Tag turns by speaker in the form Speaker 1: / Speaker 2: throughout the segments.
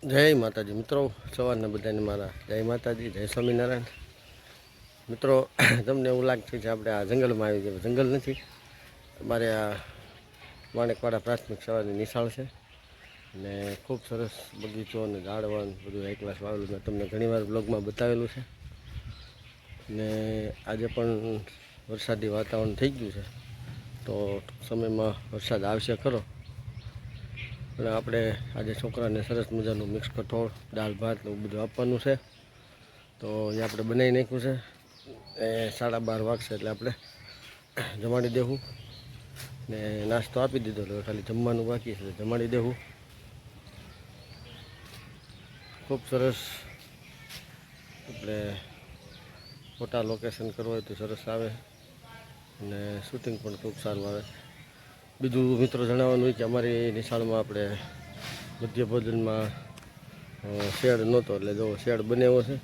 Speaker 1: જય માતાજી મિત્રો, સવારના બધાને મારા જય માતાજી, જય સ્વામિનારાયણ. મિત્રો, તમને એવું લાગશે કે આપણે આ જંગલમાં આવી ગયા. જંગલ નથી, અમારે આ માણેકવાડા પ્રાથમિક શાળાની નિશાળ છે અને ખૂબ સરસ બગીચો અને ઝાડવાન બધું એક ક્લાસ વાવેલું. મેં તમને ઘણીવાર બ્લોગમાં બતાવેલું છે ને આજે પણ વરસાદી વાતાવરણ થઈ ગયું છે, તો ટૂંક સમયમાં વરસાદ આવશે ખરો. અને આપણે આજે છોકરાને સરસ મજાનું મિક્સ કઠોળ, દાળ ભાત એવું બધું આપવાનું છે, તો એ આપણે બનાવી નાખ્યું છે. એ 12:30 વાગશે એટલે આપણે જમાડી દેવું ને નાસ્તો આપી દીધો, એટલે ખાલી જમવાનું બાકી છે, જમાડી દેવું. ખૂબ સરસ. આપણે ફોટા લોકેશન કરવું હોય તો સરસ આવે અને શૂટિંગ પણ ખૂબ સારું આવે. બીજું મિત્રો જણાવવાનું હોય કે અમારી નિશાળમાં આપણે મધ્ય ભોજનમાં શેડ નહોતો, એટલે જો શેડ બનાવ્યો છે.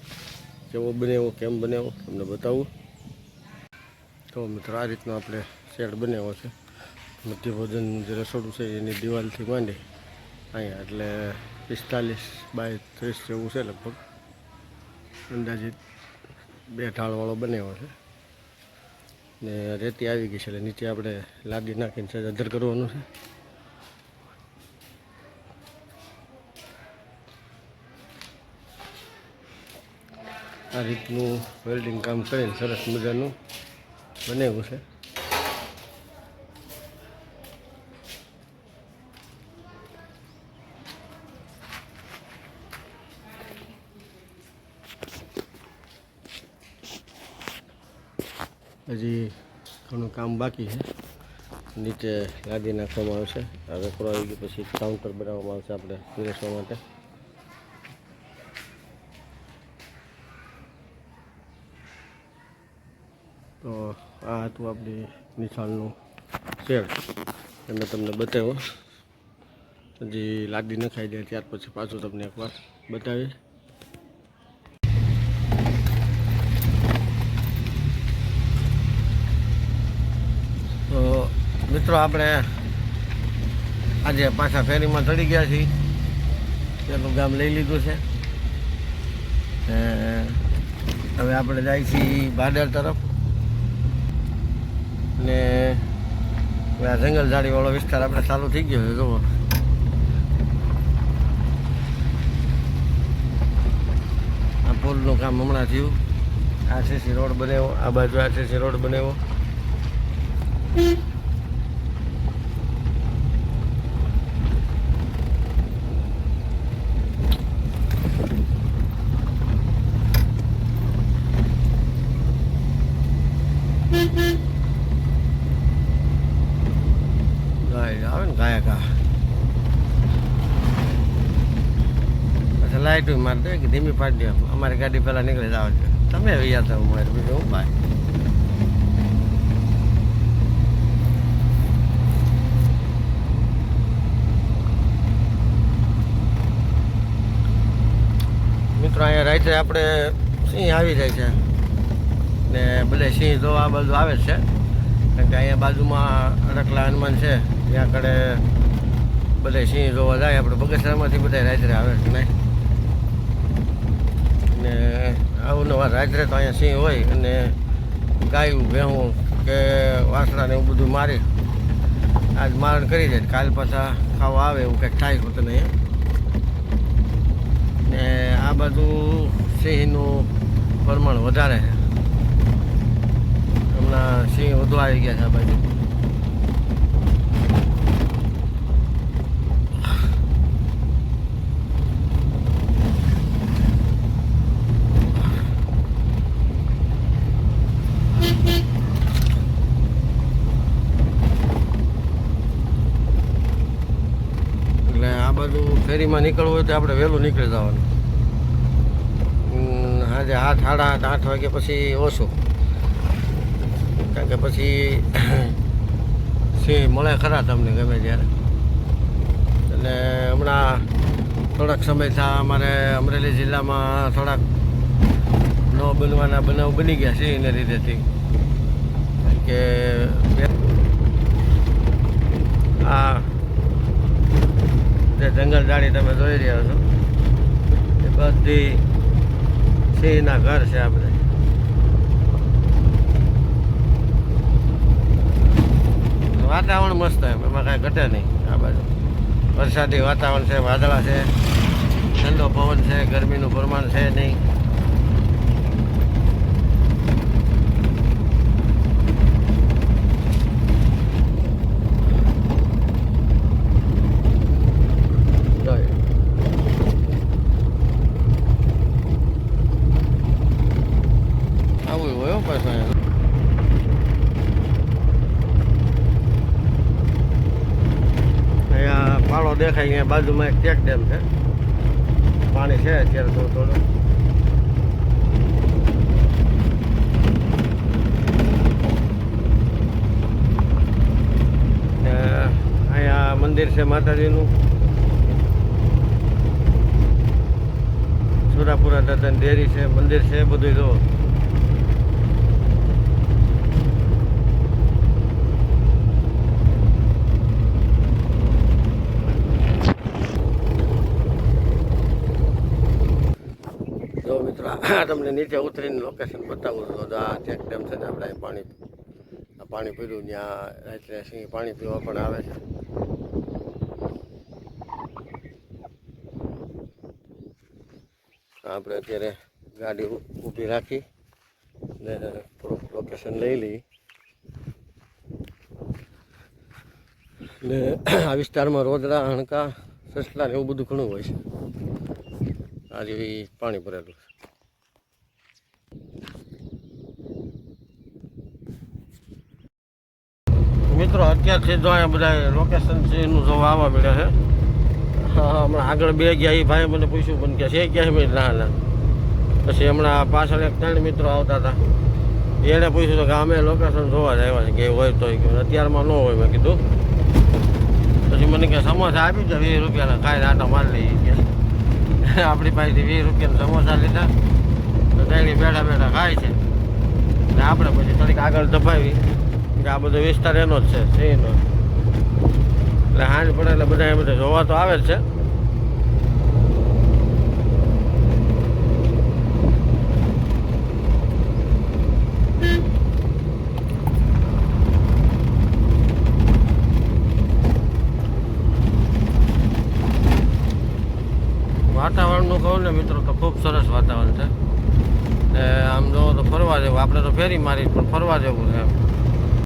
Speaker 1: કેવો બનાવ્યો, કેમ બનાવ્યો તમને બતાવું. તો મિત્રો આ રીતનો આપણે શેડ બનાવ્યો છે. મધ્ય ભોજન જે રસોડું છે એની દિવાલથી માંડી અહીંયા એટલે 45 x 30 જેવું છે લગભગ. અંદાજિત 2 ઢાળવાળો બનાવ્યો છે ને રેતી આવી ગઈ છે, એટલે નીચે આપણે લાદી નાખીને સહેજ અધર કરવાનું છે. આ રીતનું વેલ્ડિંગ કામ કરીને સરસ મજાનું બનાવ્યું છે. હજી ઘણું કામ બાકી છે. નીચે લાદી નાખવામાં આવશે. આ વેપરો આવી ગયો પછી કાઉન્ટર બનાવવામાં આવશે આપણે પીરસવા માટે. તો આ હતું આપણી નિશાળનું શેડ, એ મેં તમને બતાવ્યો. હજી લાદી નખાઈ જાય ત્યાર પછી પાછું તમને એકવાર બતાવીશ. તો મિત્રો આપણે આજે પાછા ફેરીમાં ચડી ગયા છીએ. તેનું ગામ લઈ લીધું છે. હવે આપણે જાય છીએ ભાડેર તરફ ને આ જંગલ ઝાડીવાળો વિસ્તાર આપણે ચાલુ થઈ ગયો છે. જુઓ, આ પુલનું કામ હમણાં થયું. આરસીસી રોડ બનાવ્યો, આ બાજુ આરસીસી રોડ બનાવ્યો. આવે ને ગાયકા પછી લાઈટ મારી દે કે ધીમી પાડી દે. અમારી ગાડી પહેલાં નીકળી જાવ છે, તમે વૈયા હતા મારે બીજું હું ભાઈ. મિત્રો અહીંયા રાત્રે આપણે સિંહ આવી જાય છે ને ભલે સિંહ જોવા આ બાજુ આવે છે, કારણ કે અહીંયા બાજુમાં અડકલા હનુમાન છે, ત્યાં કડે બધા સિંહ જોવા જાય. આપણે બગસરામાંથી બધા રાત્રે આવે છે ને અવનવાર રાત્રે તો અહીંયા સિંહ હોય અને ગાયું ભેહું કે વાસણાને એવું બધું મારી આજ મારણ કરી જાય. કાલ પાછા ખાવા આવે એવું કંઈક થાય હોતું નહીં. ને આ બાજુ સિંહનું પ્રમાણ વધારે છે. હમણાં સિંહ વધુ આવી ગયા છે આ બાજુ. એટલે આ બાજુ ફેરીમાં નીકળવું હોય તો આપણે વહેલું નીકળી જવાનું. સાંજે 7, 7:30, 8 વાગ્યા પછી ઓછું, કારણ કે પછી સિંહ મળે ખરા તમને ગમે ત્યારે. એટલે હમણાં થોડાક સમયથી અમારે અમરેલી જિલ્લામાં થોડાક ન બનવાના બનાવ બની ગયા સિંહને લીધેથી. કારણ કે આ જે જંગલ ઝાડી તમે જોઈ રહ્યા છો બધી સિંહના ઘર છે આ બધા. વાતાવરણ મસ્ત એમ, એમાં કાંઈ ઘટે નહીં. આ બાજુ વરસાદી વાતાવરણ છે, વાદળા છે, ઠંડો પવન છે, ગરમીનું પ્રમાણ છે નહીં. આવું હોય પાછું અહીંયા પાળો દેખાય. અહીંયા બાજુમાં એક ચેક ડેમ છે, પાણી છે અત્યારે થોડું થોડું. અહીંયા મંદિર છે માતાજીનું, સુરાપુરા દાદાની ડેરી છે, મંદિર છે, બધું જો. જો મિત્રો તમને નીચે ઉતરીને લોકેશન બતાવું તો આ ચેક ડેમ છે ને, આપણે પાણી પીધું ત્યાં એટલે સિંહ પાણી પીવા પણ આવે છે. આપણે અત્યારે ગાડી ઊભી રાખી ને થોડુંક લોકેશન લઈ લઈએ. ને આ વિસ્તારમાં રોદડા, હણકા, સસલા ને એવું બધું ઘણું હોય છે. આજે પાણી ભરેલું છે. મિત્રો અત્યારથી જો અહીંયા બધા લોકેશન છે એનું જોવા આવવા મળ્યા છે. હા, હમણાં આગળ બે ગયા, એ ભાઈ મને પૂછ્યું પણ કે છે ક્યાંય ભાઈ ના. પછી હમણાં પાછળ એક 3 મિત્રો આવતા હતા, એને પૂછ્યું કે અમે લોકેશન જોવા જ આવ્યા છે કે હોય તો. અત્યારમાં ન હોય મેં કીધું. પછી મને કે સમોસા આપી દો 20 રૂપિયાના, ખાઈને આટા મારી લઈએ કે. આપણી પાસેથી 20 રૂપિયાના સમોસા લીધા તો તેની બેઠા બેઠા ખાય છે. ને આપણે પછી થોડીક આગળ દબાવી કે આ બધો વિસ્તાર એનો જ છે સિંહનો. એટલે હાંજ પડે એટલે બધા એમ જોવા તો આવે જ છે. વાતાવરણનું કહું ને મિત્રો તો ખૂબ સરસ વાતાવરણ છે. આમ જો તો ફરવા જેવું, આપણે તો ફેરી મારી પણ ફરવા જેવું છે એમ.